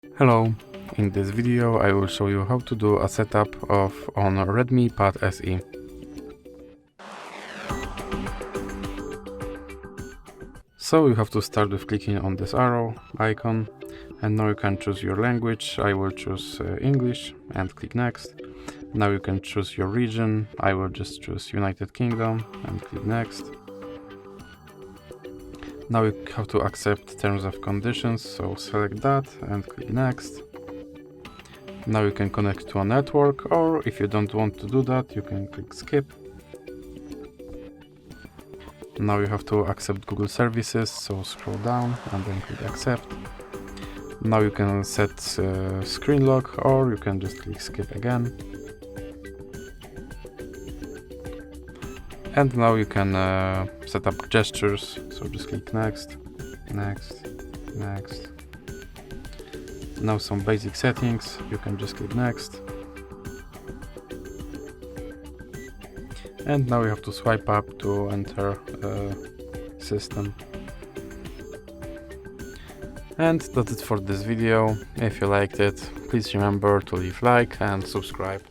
Hello, in this video I will show you how to do a setup on REDMI Pad SE. So you have to start with clicking on this arrow icon, and now you can choose your language. I will choose English and click next. Now you can choose your region. I will just choose United Kingdom and click next. Now you have to accept terms and conditions, so select that and click next. Now you can connect to a network, or if you don't want to do that, you can click skip. Now you have to accept Google services, so scroll down and then click accept. Now you can set screen lock, or you can just click skip again. And now you can set up gestures, so just click next, next, next. Now some basic settings, you can just click next. And now you have to swipe up to enter system. And that's it for this video. If you liked it, please remember to leave like and subscribe.